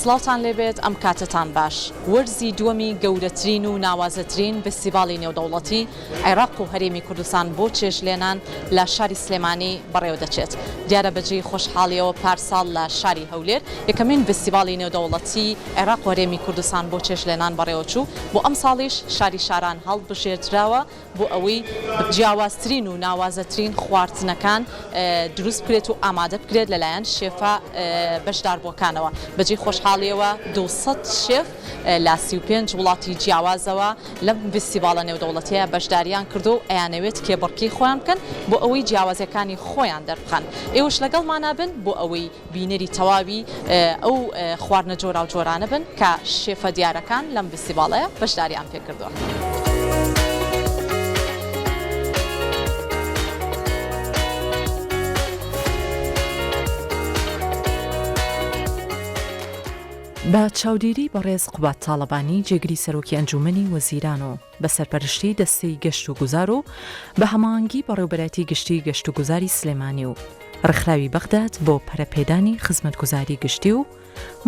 سڵاوتان لێبێت ئەم کاتتان باش وەرزی دووەمی گەورەترین و ناوازەترین فستیڤاڵی نێودەوڵەتی عێراق و هەرێمی کوردستان بۆ چێژلێنان لە شاری سلێمانی بەڕێوە دەچێت. دیارە بەجێی خۆشحاڵیەوە پارساڵ لە شاری هەولێر یەکەمین فستیڤاڵی نێودەوڵەتی عێراق و هەرێمی کوردستان بۆ چێژلێنان بەڕێوە چوو. بۆ ئەم ساڵیش شاری شاران هەڵبژێردراوە بۆ ئەوەی جیاوازترین و ناوازەترین خواردنەکان دروست بکرێت و ئامادە بکرێت لەلایەن شێفە بەشداربووەکانەوە. بەجێی خۆشحاڵیەوە 200 شێف لە 35 وڵاتی جیاوازەوە لەم فستیڤاڵە نێودەوڵەتیە بەشداریان کردو و ئەیانەوێت کێبڕکەی خۆیان بکەن بۆ ئەوەی جیاوازەکانی خۆیان دەربخەن. ئێوەش لەگەڵمانە بن بۆ ئەوەی بینەری تەواوی ئەو خواردنە جۆرا و جۆرانە بن کە شێفە دیارەکان لەم فستیڤاڵەیە بەشداریان پێ کردووە. بە چاودێری بەڕێز قوبات تاڵەبانی جێگری سەرۆکی ئەنجومەنی وەزیران و بە سەرپەرشتی دەستەی گەشت و گوزار و بە هەماهەنگی بەڕێوەبەرەتی گشتی گەشت و گوزاری سلێمانی و ڕێکخراوی بەغداد بۆ پەرەپێدانی خزمەتگوزاری گشتی و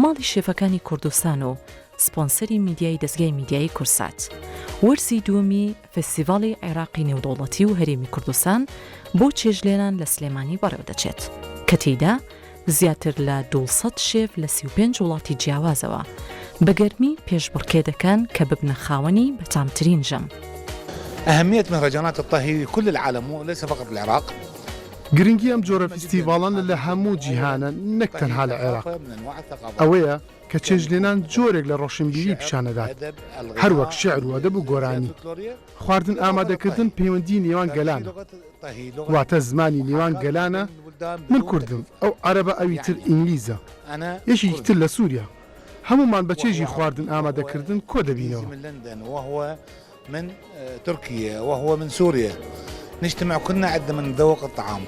ماڵی شێفەکانی کوردستان و سپۆنسەری میدیای دەستگای میدیای کورسات وەرزی دووەمی فستیڤاڵی عێراقی نێودەوڵەتی و هەرێمی کوردستان بۆ چێژلێنان لە سلێمانی بەڕێوە دەچێت کە تێیدا زیاتر لە 200 شێف لە 35 وڵاتی جیاوازەوە بەگەرمی پێشبڕکێ دەکەن کە ببنە خاوەنی بەتامترین ژەم. أهمية مهرجانات الطهي كل العالم وليس فقط العراق. گرنگی ئەم جۆرە فستیڤاڵان لە هەموو جیهانە نەک تەنها لە عێراق ئەوەیە کە چێژلێنان جۆرێک لە ڕۆشنبیری پیشانەدات هەروەک شێعر و ئەدەب و گۆرانی خواردن ئامادەکردن پەیوەندی نێوان گەلانە واتە زمانی نێوان گەلانە. من کوردم ئەو عەرەبە ئەوی تر ئینگلیزە یەشێکی تر لە سووریا هەمومان بە چێژی خواردن ئامادەکردن کۆ دەبینەوە. من تركيا وهو من سوريا نجتمع كلنا عندما نتذوق الطعام.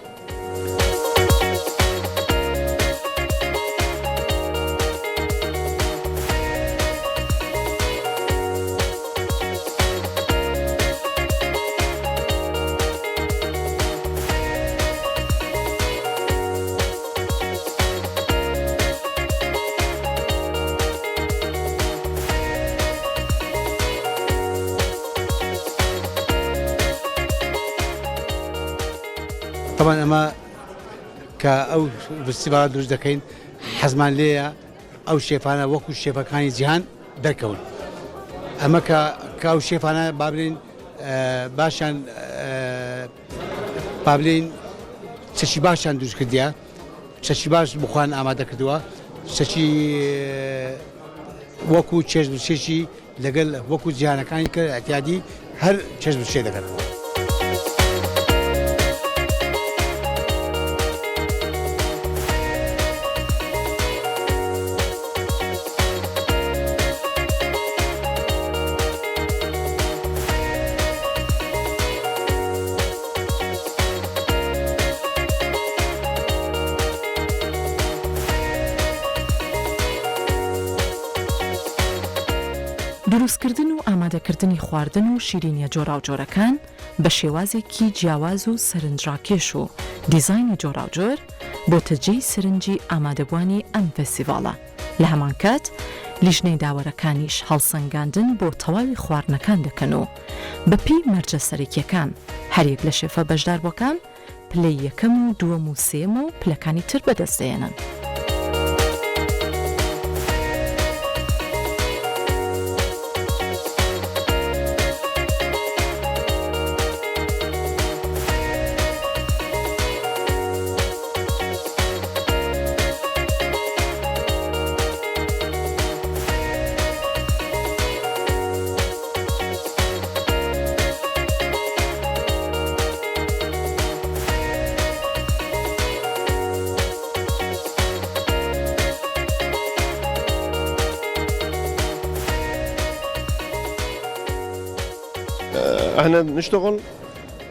طبعا اما كأو فستیڤال دروست دەکەین حەزمان لێیە ئەو شێفانە وەکو شێفەکانی جیهان دەرکەون. ئەمە کە ئەو شێفانە بابلین باشان بابلین چەشی باشان دروست کردیە چەشی باش بخوان ئامادە کردووە چەشی وەکو چێژبچێشی لەگەڵ وەکو جیهانەکانی کە ئەتیادی هەر چێژبچێ دەکەن. دروستکردن و ئامادەکردنی خواردن و شیرینیە جۆرا و جۆرەکان بە شێوازێکی جیاواز و سەرنجڕاکێش و دیزاینی جۆرا و جۆر بۆ تەجێی سەرنجی ئامادەبوانی ئەم فستیڤاڵە. لە هەمان کات لیژنەی داوەرەکانیش هەڵسەنگاندن بۆ تەواوی خواردنەکان دەکەن و بەپێی مەرجە سەرەکیەکان هەرێک لە شێفە بەشداربووەکان پلەی یەکەم و دووەم و سێم و پلەکانی تر بەدەستدێنن. احنا نشتغل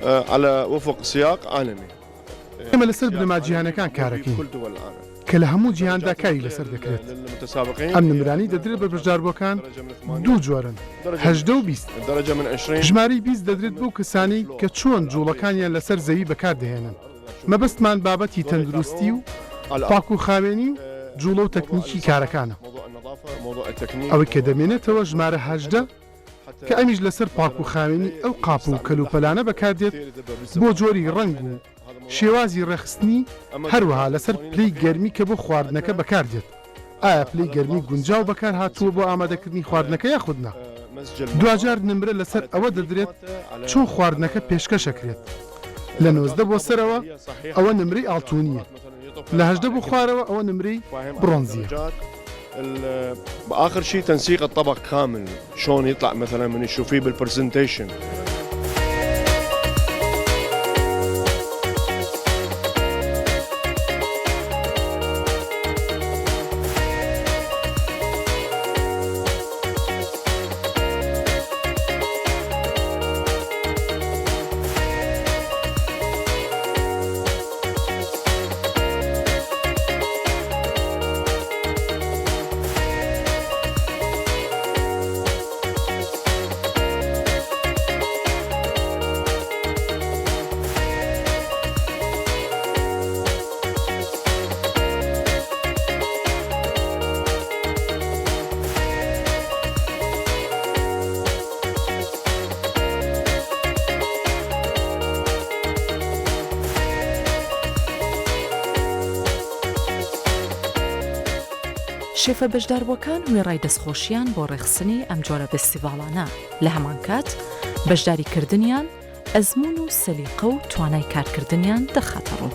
على وفق سياق عالمي. ئێمە لەسەر بنەما جیهانەکان کارەکەین کە لە هەموو جیهاندا کاری لەسەر دەکرێت. ئەم نمرانی دەدرێت بە بەشداربووەکان دوو جۆرن 18 و 20 ژمارەی 20 دەدرێت بۆ کەسانی کە چۆن جوڵەکانیان لەسەر زەوی بەکاردەهێنن. مەبەستمان بابەتی تەندروستی و پاک و خاوێنی و جوڵە و تەکنیکی کارەکانە. ئەوەی کە دەمێنێتەوە ژمارە 18 کە ئەمیش لەسەر پاک و خاوێنی ئەو قاپ و کەلوپەلانە بەکاردێت بۆ جۆری ڕنگ و شێوازی ڕێخستنی هەروەها لەسەر پلەی گەرمی کە بۆ خواردنەکە بەکاردێت. ئایا پلەی گەرمی گونجاو بەکار هاتووە بۆ ئامادەکردنی خواردنەکە یاخودنا؟ دوجار نمرە لەسەر ئەوە دەدرێت چۆن خواردنەکە پێشکەشەکرێت. لە 19 بۆ سەرەوە ئەوە نمرەی ئاڵتونیە، لە 18 بۆ خوارەوە ئەوە نمرەی برۆنزیە. باخر شيء تنسيق الطبق كامل شلون يطلع مثلا من تشوفيه بالبرزنتيشن. شێفە بەشداربووەکان وێڕای دەستخۆشیان بۆ ڕێخستنی ئەم جۆرە فستیڤاڵانە لە هەمان کات بەشداریکردنیان ئەزمون و سەلیقە و توانای کارکردنیان دەخاتە ڕوو.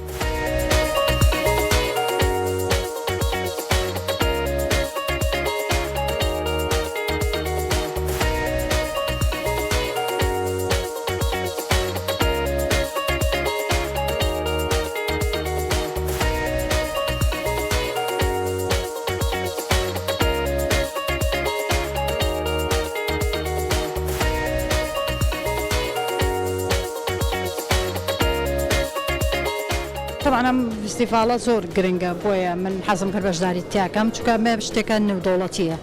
طبعا ئەم فستیڤاڵە زۆر گرنگە بۆیە من حەزم کرد بەشداری تیاکەم چونکە مە شتێکە نێودەوڵەتیە،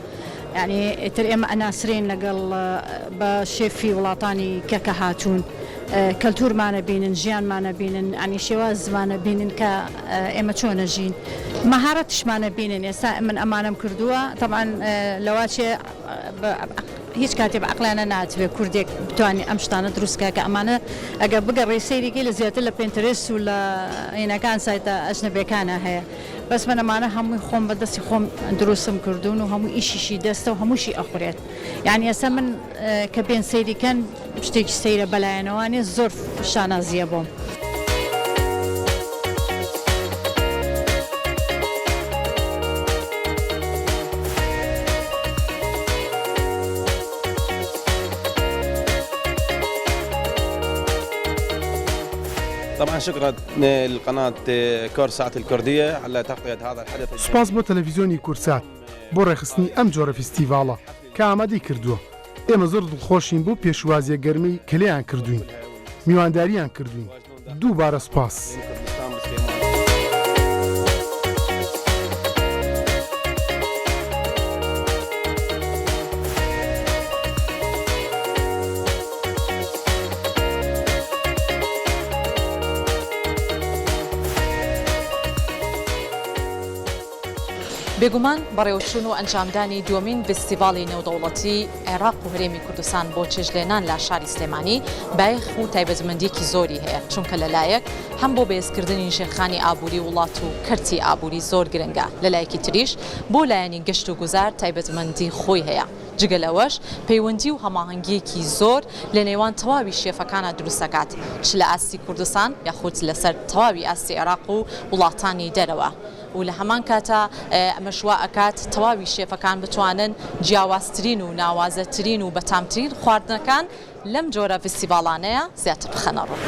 یعنی ئیتر ئێمە ئەناسرین لەگەڵ بە شێفی وڵاتانی کەکە هاتوون کەلتورمانە بینن، ژیانمانە بینن، ئەنی شێوازمانە بینن کە ئێمە چۆنە ژین، مەهارەتشمانە بینن. ئێستا من ئەمانم کردووە طبعا لەواچێ هیچ کاتێ بە عەقلانە ناتوێت کوردێک بتوانێت ئەم شتانە دروستکە کە ئەمانە ئەگەر بگەڕێ سەیرێکی لە زیاتر لە پینترست و لە عینەکان سایتە ئەجنەبیەکانە هەیە. بەس من ئەمانە هەمووی خۆم بەدەستی خۆم دروستم کردوون و هەموو ئیشیشی دەستە و هەمووشی ئەخورێت. یعنی ئێستا من کە پێنج سەیریکەن شتێکی سەیرە بەلایەنەوەوانێ زۆر شانازیە بۆم. طبعا شكرا للقناة كورسات الكردية على تغطية هذا الحدث. سپاس بۆ تەلەڤیزیۆنی کورسات بۆ ڕێخستنی ئەم جۆرە فستیڤاڵە کە ئامادەی کردووە. ئێمە زۆر دڵخۆشین بۆ پێشوازیە گەرمەی کلێیان کردوین، میوانداریان کردوین. دووبارە سپاس. بێگومان بەڕێوەچوون و ئەنجامدانی دووەمین فستیڤاڵی نێودەوڵەتی عێراق و هەرێمی کوردستان بۆ چێژلێنان لە شاری سلێمانی بایەخ و تایبەتمەندیەکی زۆری هەیە، چونکە لەلایەک هەم بۆ بەهێزکردنی شێخانی ئابووری وڵات و کەرتی ئابووری زۆر گرنگە، لەلایەکی تریش بۆ لایەنی گەشت و گوزار تایبەتمەندی خۆی هەیە. جگە لەوەش پەیوەندی و هەماهەنگیەکی زۆر لە نێوان تەواوی شێفەکانە دروست دەکات، چ لە ئاستی کوردستان یاخود لەسەر تەواوی ئاستی عێراق و وڵاتانی دەرەوە. و لە هەمان کاتە ئەمەشوا ئەکات تەواوی شێفەکان بتوانن جیاوازترین و ناوازەترین و بەتامترین خواردنەکان لەم جۆرە فستیڤاڵانەیە زیاتر بخەنە ڕوو.